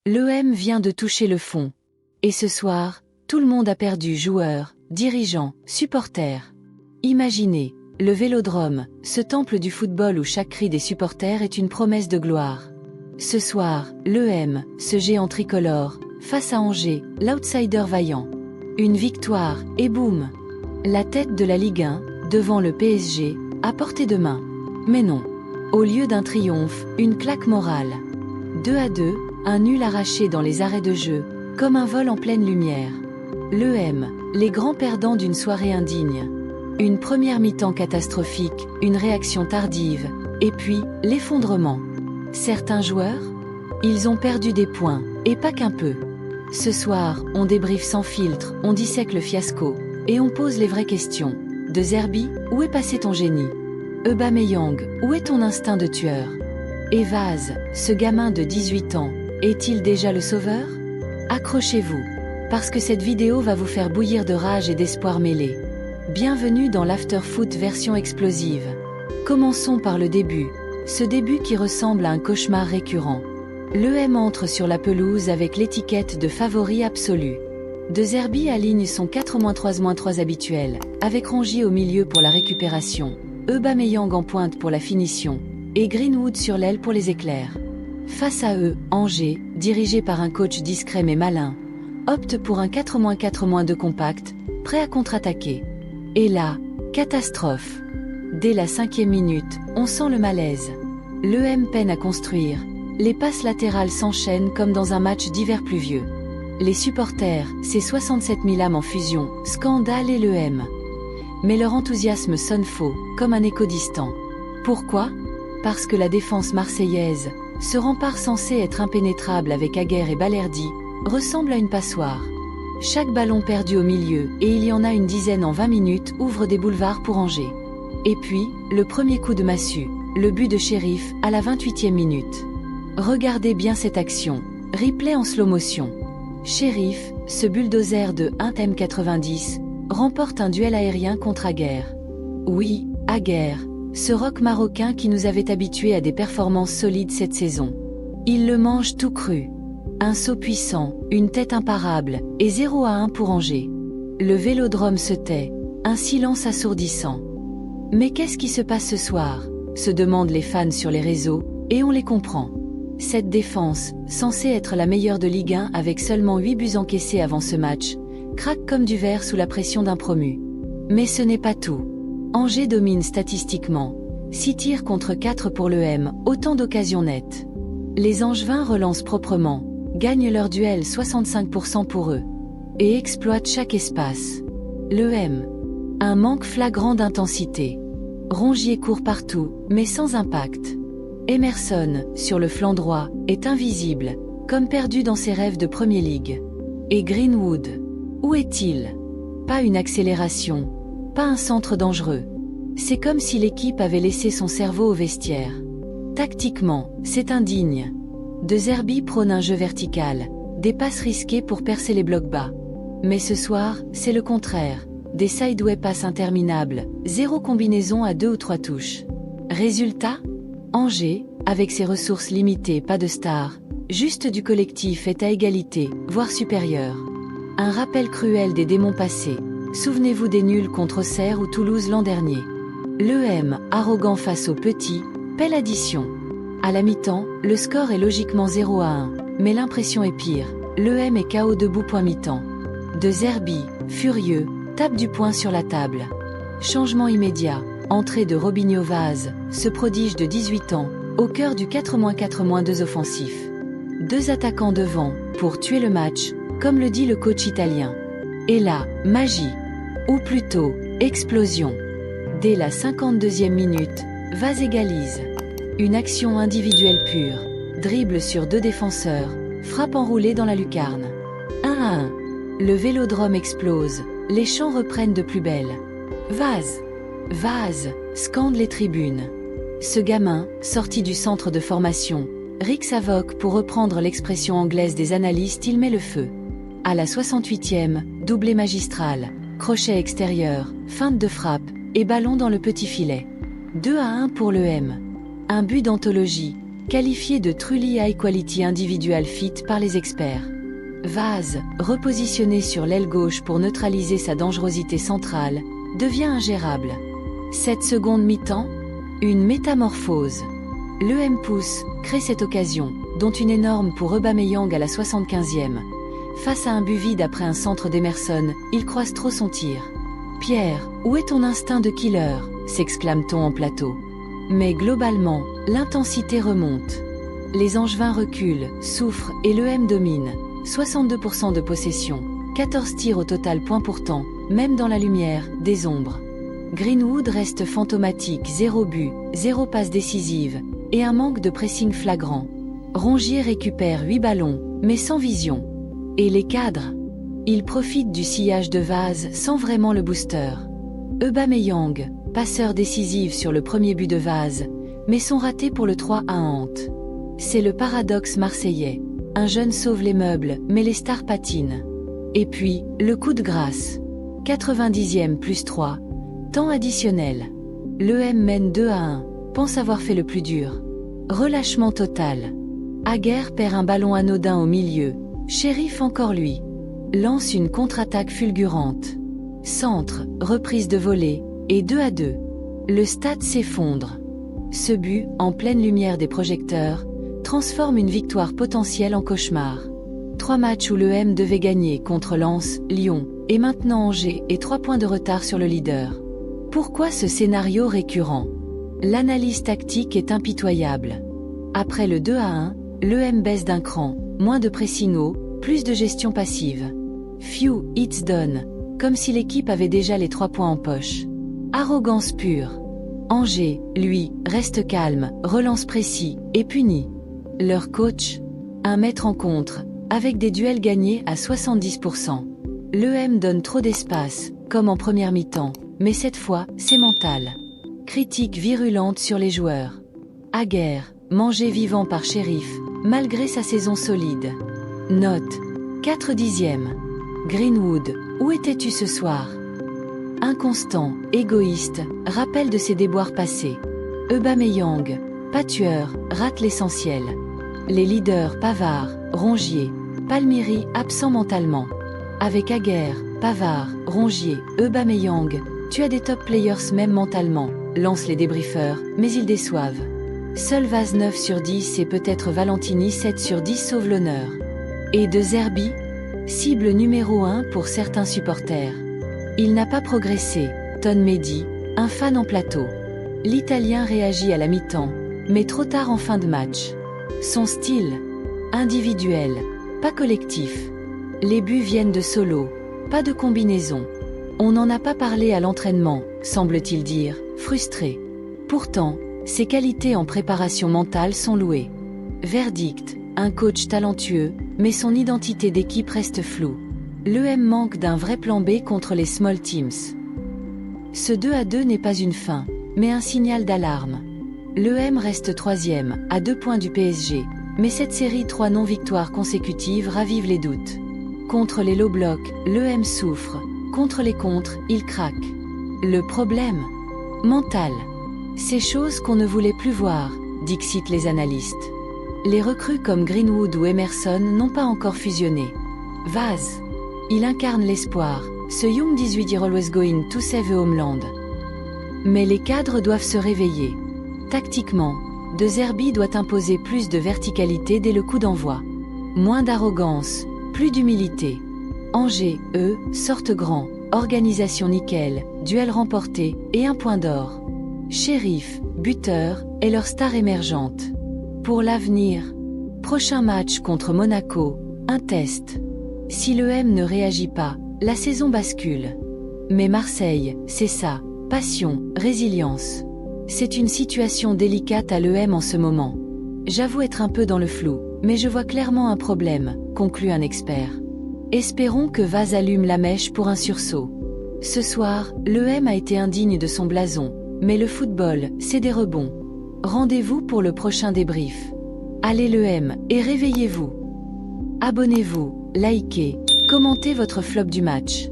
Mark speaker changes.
Speaker 1: L'EM vient de toucher le fond. Et ce soir, tout le monde a perdu, joueurs, dirigeants, supporters. Imaginez, le Vélodrome, ce temple du football où chaque cri des supporters est une promesse de gloire. Ce soir, l'EM, ce géant tricolore, face à Angers, l'outsider vaillant. Une victoire, et boum! La tête de la Ligue 1, devant le PSG, à portée de main. Mais non. Au lieu d'un triomphe, une claque morale. 2-2, un nul arraché dans les arrêts de jeu, comme un vol en pleine lumière. L'EM, les grands perdants d'une soirée indigne. Une première mi-temps catastrophique, une réaction tardive, et puis, l'effondrement. Certains joueurs? Ils ont perdu des points, et pas qu'un peu. Ce soir, on débriefe sans filtre, on dissèque le fiasco, et on pose les vraies questions. De Zerbi, où est passé ton génie? Aubameyang, où est ton instinct de tueur? Et Vaz, ce gamin de 18 ans, est-il déjà le sauveur? Accrochez-vous, parce que cette vidéo va vous faire bouillir de rage et d'espoir mêlés. Bienvenue dans l'Afterfoot version explosive. Commençons par le début, ce début qui ressemble à un cauchemar récurrent. L'EM entre sur la pelouse avec l'étiquette de favori absolu. De Zerbi aligne son 4-3-3 habituel, avec Rongier au milieu pour la récupération, Aubameyang en pointe pour la finition, et Greenwood sur l'aile pour les éclairs. Face à eux, Angers, dirigé par un coach discret mais malin, opte pour un 4-4-2 compact, prêt à contre-attaquer. Et là, catastrophe. Dès la 5e minute, on sent le malaise. L'EM peine à construire. Les passes latérales s'enchaînent comme dans un match d'hiver pluvieux. Les supporters, ces 67 000 âmes en fusion, scandale et l'EM. Mais leur enthousiasme sonne faux, comme un écho distant. Pourquoi? Parce que la défense marseillaise, ce rempart censé être impénétrable avec Aguerd et Balerdi, ressemble à une passoire. Chaque ballon perdu au milieu, et il y en a une dizaine en 20 minutes, ouvre des boulevards pour Angers. Et puis, le premier coup de massue, le but de Shérif, à la 28e minute. Regardez bien cette action, replay en slow motion. Shérif, ce bulldozer de 1m90, remporte un duel aérien contre Aguerd. Oui, Aguerd, ce roc marocain qui nous avait habitués à des performances solides cette saison. Il le mange tout cru. Un saut puissant, une tête imparable, et 0-1 pour Angers. Le Vélodrome se tait, un silence assourdissant. Mais qu'est-ce qui se passe ce soir? Se demandent les fans sur les réseaux, et on les comprend. Cette défense, censée être la meilleure de Ligue 1 avec seulement 8 buts encaissés avant ce match, craque comme du verre sous la pression d'un promu. Mais ce n'est pas tout. Angers domine statistiquement. 6 tirs contre 4 pour l'EM, autant d'occasions nettes. Les Angevins relancent proprement, gagnent leur duel 65% pour eux. Et exploitent chaque espace. L'EM. Un manque flagrant d'intensité. Rongier court partout, mais sans impact. Emerson, sur le flanc droit, est invisible, comme perdu dans ses rêves de Premier League. Et Greenwood, où est-il? Pas une accélération, pas un centre dangereux. C'est comme si l'équipe avait laissé son cerveau au vestiaire. Tactiquement, c'est indigne. De Zerbi prône un jeu vertical, des passes risquées pour percer les blocs bas. Mais ce soir, c'est le contraire. Des sideway passes interminables, 0 combinaison à 2 ou 3 touches. Résultat? Angers, avec ses ressources limitées, pas de stars, juste du collectif, est à égalité, voire supérieur. Un rappel cruel des démons passés. Souvenez-vous des nuls contre Auxerre ou Toulouse l'an dernier. L'EM, arrogant face aux petits, paie l'addition. À la mi-temps, le score est logiquement 0-1, mais l'impression est pire. L'EM est KO debout point mi-temps. De Zerbi, furieux, tape du poing sur la table. Changement immédiat. Entrée de Robinho Vaz, ce prodige de 18 ans, au cœur du 4-4-2 offensif. 2 attaquants devant, pour tuer le match, comme le dit le coach italien. Et là, magie. Ou plutôt, explosion. Dès la 52e minute, Vaz égalise. Une action individuelle pure. Dribble sur 2 défenseurs, frappe enroulée dans la lucarne. 1-1. Le Vélodrome explose, les chants reprennent de plus belle. Vaz! Vaz, scandent les tribunes. Ce gamin, sorti du centre de formation, Rick Savoc pour reprendre l'expression anglaise des analystes, il met le feu. À la 68e, doublé magistral, crochet extérieur, feinte de frappe, et ballon dans le petit filet. 2-1 pour l'EM. Un but d'anthologie, qualifié de truly high quality individual fit par les experts. Vaz, repositionné sur l'aile gauche pour neutraliser sa dangerosité centrale, devient ingérable. Cette seconde mi-temps, une métamorphose. L'EM pousse, crée cette occasion, dont une énorme pour Aubameyang à la 75e. Face à un but vide après un centre d'Emerson, il croise trop son tir. « Pierre, où est ton instinct de killer ?» s'exclame-t-on en plateau. Mais globalement, l'intensité remonte. Les Angevins reculent, souffrent et l'EM domine. 62% de possession, 14 tirs au total. Pourtant, même dans la lumière, des ombres. Greenwood reste fantomatique, 0 but, 0 passe décisive, et un manque de pressing flagrant. Rongier récupère 8 ballons, mais sans vision. Et les cadres? Ils profitent du sillage de Vaz sans vraiment le booster. Aubameyang, passeur décisif sur le premier but de Vaz, mais sont ratés pour le 3-1 Nantes. C'est le paradoxe marseillais. Un jeune sauve les meubles, mais les stars patinent. Et puis, le coup de grâce. 90e plus 3. Temps additionnel. L'EM mène 2-1, pense avoir fait le plus dur. Relâchement total. Aguerre perd un ballon anodin au milieu. Sheriff encore lui. Lance une contre-attaque fulgurante. Centre, reprise de volée, et 2-2. Le stade s'effondre. Ce but, en pleine lumière des projecteurs, transforme une victoire potentielle en cauchemar. 3 matchs où l'EM devait gagner contre Lens, Lyon, et maintenant Angers, et 3 points de retard sur le leader. Pourquoi ce scénario récurrent? L'analyse tactique est impitoyable. Après le 2-1, l'EM baisse d'un cran, moins de pressing haut, plus de gestion passive. Few, it's done, comme si l'équipe avait déjà les 3 points en poche. Arrogance pure. Angers, lui, reste calme, relance précis, et punit. Leur coach, un maître en contre, avec des duels gagnés à 70%. L'EM donne trop d'espace, comme en première mi-temps, mais cette fois, c'est mental. Critique virulente sur les joueurs. Aguerre, mangé vivant par Sheriff, malgré sa saison solide. Note. 4 dixièmes. Greenwood, où étais-tu ce soir? Inconstant, égoïste, rappel de ses déboires passés. Aubameyang, pas tueur, rate l'essentiel. Les leaders Pavard, Rongier, Palmieri absents mentalement. Avec Aguerre, Pavard, Rongier, Aubameyang, tu as des top players même mentalement, lancent les débriefeurs, mais ils déçoivent. Seul Vaz 9 sur 10 et peut-être Valentini 7 sur 10 sauve l'honneur. Et De Zerbi? Cible numéro 1 pour certains supporters. Il n'a pas progressé, tonne Mehdi, un fan en plateau. L'Italien réagit à la mi-temps, mais trop tard en fin de match. Son style? Individuel, pas collectif. Les buts viennent de solo, pas de combinaison. On n'en a pas parlé à l'entraînement, semble-t-il dire, frustré. Pourtant, ses qualités en préparation mentale sont louées. Verdict, un coach talentueux, mais son identité d'équipe reste floue. L'EM manque d'un vrai plan B contre les small teams. Ce 2-2 n'est pas une fin, mais un signal d'alarme. L'EM reste 3e, à 2 points du PSG, mais cette série 3 non-victoires consécutives ravive les doutes. Contre les low blocs, l'EM souffre, contre les contres, il craque. Le problème? Mental. Ces choses qu'on ne voulait plus voir, dixit les analystes. Les recrues comme Greenwood ou Emerson n'ont pas encore fusionné. Vaz. Il incarne l'espoir, ce Young 18 year always going to save homeland. Mais les cadres doivent se réveiller. Tactiquement, De Zerbi doit imposer plus de verticalité dès le coup d'envoi. Moins d'arrogance, plus d'humilité. Angers, eux, sortent grands, organisation nickel, duel remporté, et un point d'or. Sheriff, buteur, est leur star émergente. Pour l'avenir, prochain match contre Monaco, un test. Si l'EM ne réagit pas, la saison bascule. Mais Marseille, c'est ça, passion, résilience. C'est une situation délicate à l'EM en ce moment. J'avoue être un peu dans le flou, mais je vois clairement un problème, conclut un expert. Espérons que Vaz allume la mèche pour un sursaut. Ce soir, l'EM a été indigne de son blason, mais le football, c'est des rebonds. Rendez-vous pour le prochain débrief. Allez l'EM, et réveillez-vous. Abonnez-vous, likez, commentez votre flop du match.